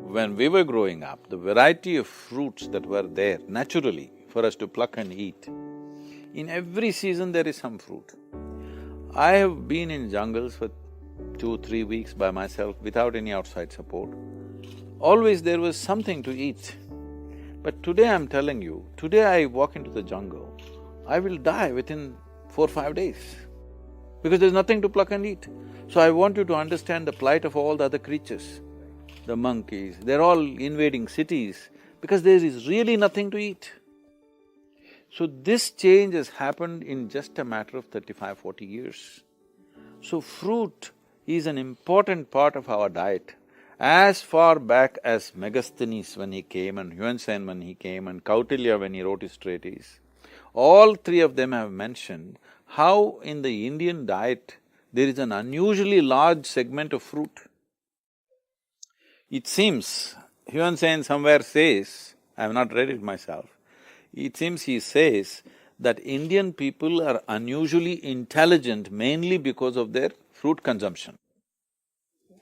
When we were growing up, the variety of fruits that were there naturally for us to pluck and eat, in every season there is some fruit. I have been in jungles for 2-3 weeks by myself without any outside support. Always there was something to eat. But today I'm telling you, today I walk into the jungle, I will die within 4-5 days because there's nothing to pluck and eat. So I want you to understand the plight of all the other creatures. The monkeys, they're all invading cities because there is really nothing to eat. So this change has happened in just a matter of 35-40 years. So fruit is an important part of our diet. As far back as Megasthenes when he came and Yuan Sen when he came and Kautilya when he wrote his treatise, all three of them have mentioned how in the Indian diet there is an unusually large segment of fruit. It seems, Yuan Sen somewhere says, I have not read it myself, it seems he says that Indian people are unusually intelligent mainly because of their fruit consumption.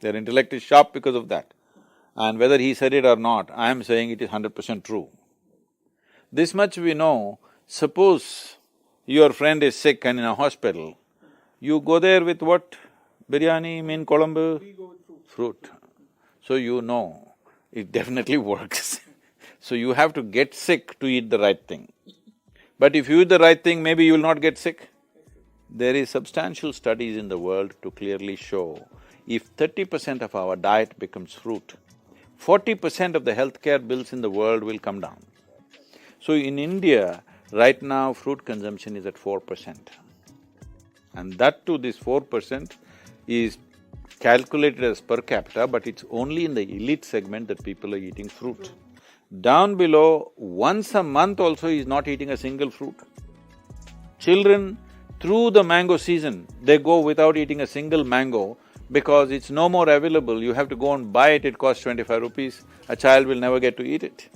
Their intellect is sharp because of that. And whether he said it or not, I am saying it is 100% true. This much we know, suppose your friend is sick and in a hospital, you go there with what? Biryani, meen kolambu? We go with fruit. Fruit. So you know, it definitely works. So you have to get sick to eat the right thing. But if you eat the right thing, maybe you will not get sick. There is substantial studies in the world to clearly show if 30% of our diet becomes fruit, 40% of the healthcare bills in the world will come down. So in India, right now fruit consumption is at 4%. And that too, this 4% is calculated as per capita, but it's only in the elite segment that people are eating fruit. Down below, once a month also is not eating a single fruit. Children, through the mango season, they go without eating a single mango because it's no more available, you have to go and buy it, it costs 25 rupees, a child will never get to eat it.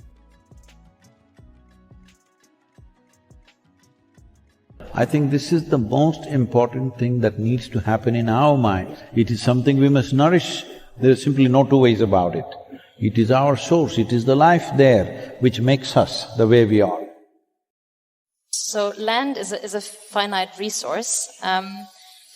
I think this is the most important thing that needs to happen in our mind. It is something we must nourish, there is simply no two ways about it. It is our source, it is the life there which makes us the way we are. So land is a finite resource.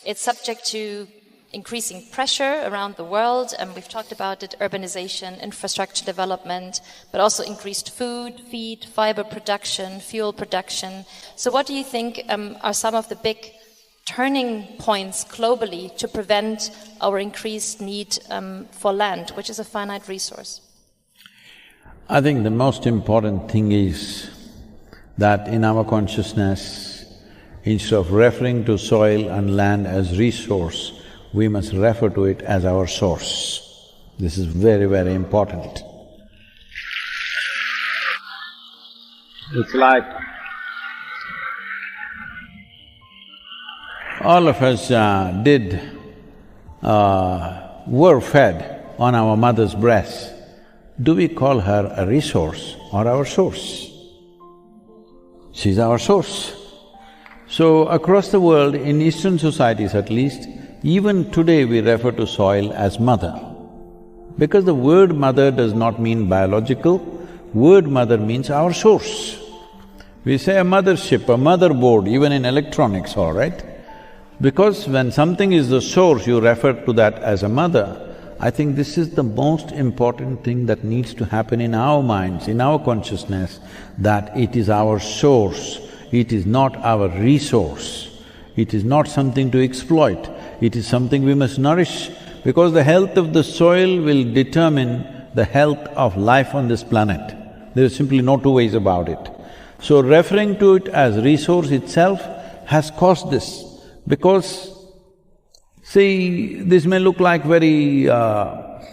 It's subject to increasing pressure around the world, and we've talked about it, urbanization, infrastructure development, but also increased food, feed, fiber production, fuel production. So what do you think are some of the big turning points globally to prevent our increased need for land, which is a finite resource? I think the most important thing is that in our consciousness, instead of referring to soil and land as resource, we must refer to it as our source. This is very, very important. It's like all of us were fed on our mother's breast. Do we call her a resource or our source? She's our source. So across the world, in Eastern societies at least, even today we refer to soil as mother. Because the word mother does not mean biological, word mother means our source. We say a mothership, a motherboard, even in electronics, all right? Because when something is the source, you refer to that as a mother. I think this is the most important thing that needs to happen in our minds, in our consciousness, that it is our source, it is not our resource, it is not something to exploit, it is something we must nourish, because the health of the soil will determine the health of life on this planet. There is simply no two ways about it. So referring to it as resource itself has caused this, because see, this may look like very, up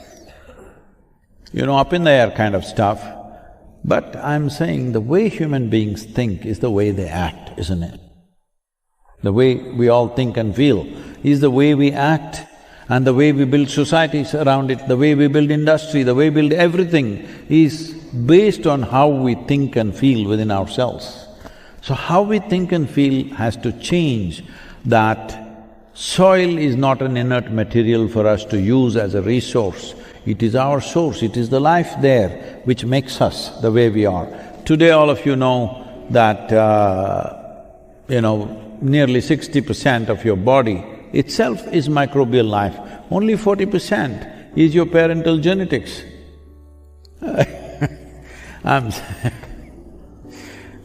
in the air kind of stuff, but I'm saying the way human beings think is the way they act, isn't it? The way we all think and feel is the way we act, and the way we build societies around it, the way we build industry, the way we build everything is based on how we think and feel within ourselves. So how we think and feel has to change, that soil is not an inert material for us to use as a resource. It is our source, it is the life there which makes us the way we are. Today all of you know that, nearly 60% of your body itself is microbial life, only 40% is your parental genetics.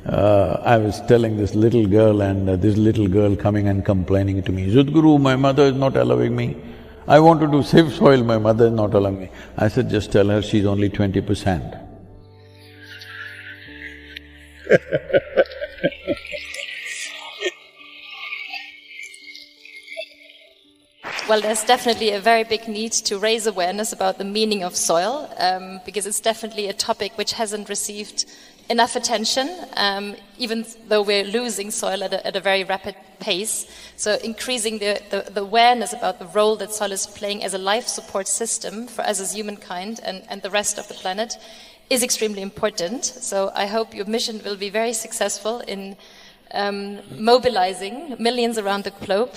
I was telling this little girl, and this little girl coming and complaining to me, "Sadhguru, my mother is not allowing me. I want to do safe soil, my mother is not allowing me." I said, just tell her she's only 20%. Well, there's definitely a very big need to raise awareness about the meaning of soil, because it's definitely a topic which hasn't received enough attention, even though we're losing soil at a very rapid pace. So increasing the awareness about the role that soil is playing as a life support system for us as humankind and the rest of the planet is extremely important. So I hope your mission will be very successful in mobilizing millions around the globe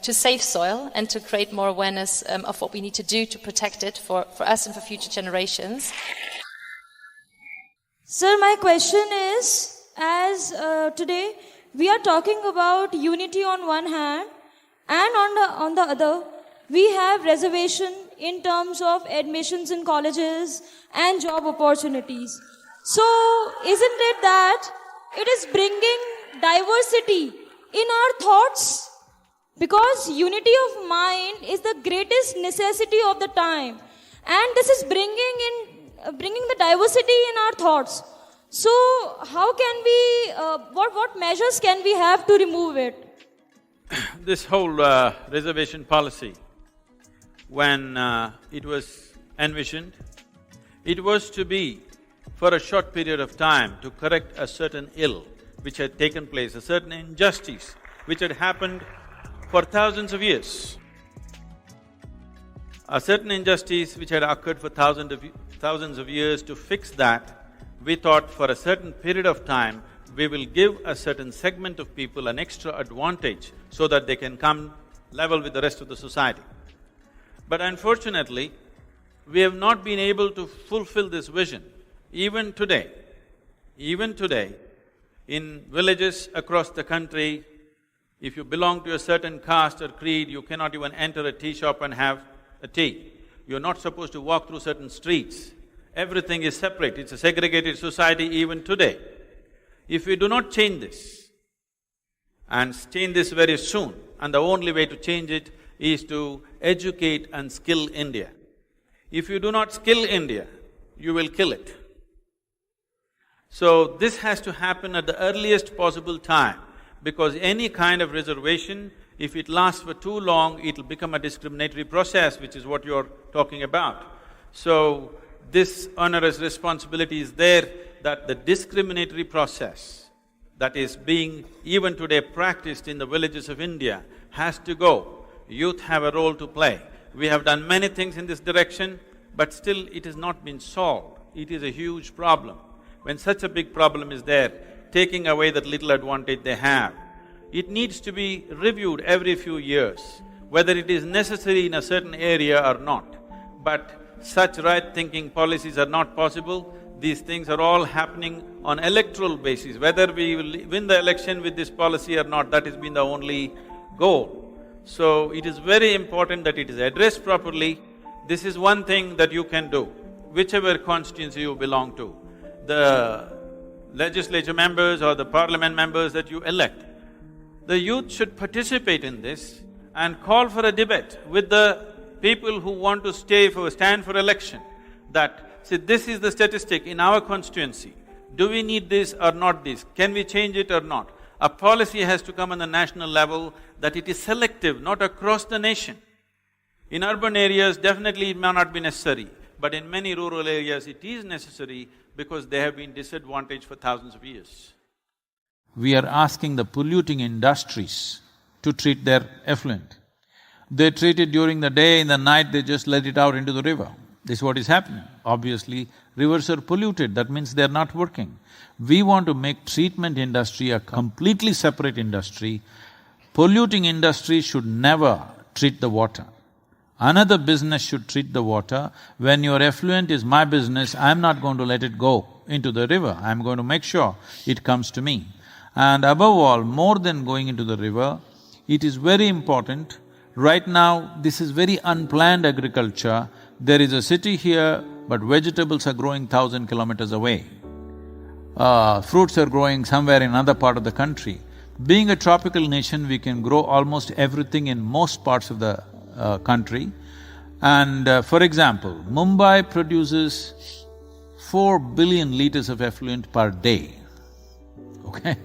to save soil and to create more awareness of what we need to do to protect it for us and for future generations. Sir, my question is, as today we are talking about unity on one hand, and on the other, we have reservation in terms of admissions in colleges and job opportunities. So, isn't it that it is bringing diversity in our thoughts? Because unity of mind is the greatest necessity of the time, and this is bringing the diversity in our thoughts. So, how can we, what measures can we have to remove it? This whole reservation policy, when it was envisioned, it was to be for a short period of time to correct a certain ill which had taken place, a certain injustice which had happened for thousands of years. A certain injustice which had occurred for thousands of years. To fix that, we thought for a certain period of time, we will give a certain segment of people an extra advantage so that they can come level with the rest of the society. But unfortunately, we have not been able to fulfill this vision. Even today, in villages across the country, if you belong to a certain caste or creed, you cannot even enter a tea shop and have a tea. You're not supposed to walk through certain streets. Everything is separate, it's a segregated society even today. If we do not change this, and change this very soon, and the only way to change it is to educate and skill India. If you do not skill India, you will kill it. So this has to happen at the earliest possible time, because any kind of reservation, if it lasts for too long, it'll become a discriminatory process, which is what you're talking about. So, this onerous responsibility is there that the discriminatory process that is being even today practiced in the villages of India has to go. Youth have a role to play. We have done many things in this direction, but still it has not been solved. It is a huge problem. When such a big problem is there, taking away that little advantage they have, it needs to be reviewed every few years, whether it is necessary in a certain area or not. But such right-thinking policies are not possible. These things are all happening on electoral basis. Whether we will win the election with this policy or not, that has been the only goal. So, it is very important that it is addressed properly. This is one thing that you can do, whichever constituency you belong to. The legislature members or the parliament members that you elect, the youth should participate in this and call for a debate with the people who want to stand for election, that, see, this is the statistic in our constituency. Do we need this or not this? Can we change it or not? A policy has to come on the national level that it is selective, not across the nation. In urban areas, definitely it may not be necessary, but in many rural areas, it is necessary because they have been disadvantaged for thousands of years. We are asking the polluting industries to treat their effluent. They treat it during the day, in the night they just let it out into the river. This is what is happening. Obviously, rivers are polluted, that means they're not working. We want to make treatment industry a completely separate industry. Polluting industry should never treat the water. Another business should treat the water. When your effluent is my business, I'm not going to let it go into the river, I'm going to make sure it comes to me. And above all, more than going into the river, it is very important. Right now, this is very unplanned agriculture. There is a city here, but vegetables are growing 1,000 kilometers away. Fruits are growing somewhere in another part of the country. Being a tropical nation, we can grow almost everything in most parts of the country. And for example, Mumbai produces 4 billion liters of effluent per day, okay?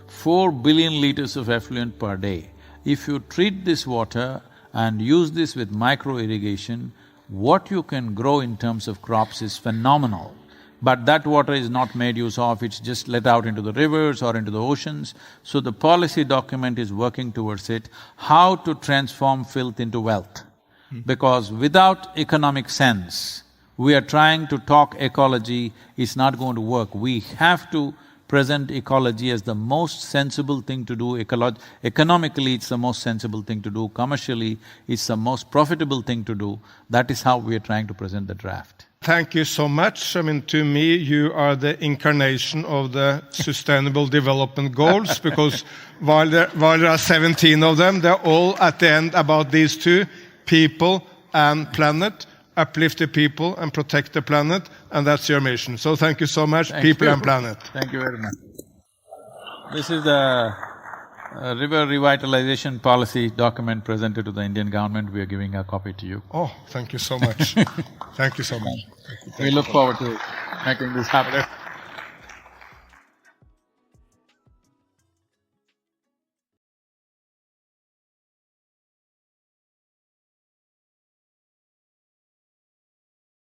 4 billion liters of effluent per day. If you treat this water and use this with micro-irrigation, what you can grow in terms of crops is phenomenal. But that water is not made use of, it's just let out into the rivers or into the oceans. So the policy document is working towards it, how to transform filth into wealth. Because without economic sense, we are trying to talk ecology, it's not going to work. We have to present ecology as the most sensible thing to do. Economically, it's the most sensible thing to do. Commercially, it's the most profitable thing to do. That is how we are trying to present the draft. Thank you so much. I mean, to me, you are the incarnation of the Sustainable Development Goals, because while there are 17 of them, they're all at the end about these two, people and planet, uplift the people and protect the planet, and that's your mission. So thank you so much, people and planet. Thank you very much. This is the river revitalization policy document presented to the Indian government. We are giving a copy to you. Oh, thank you so much. Thank you so much. We look forward to making this happen.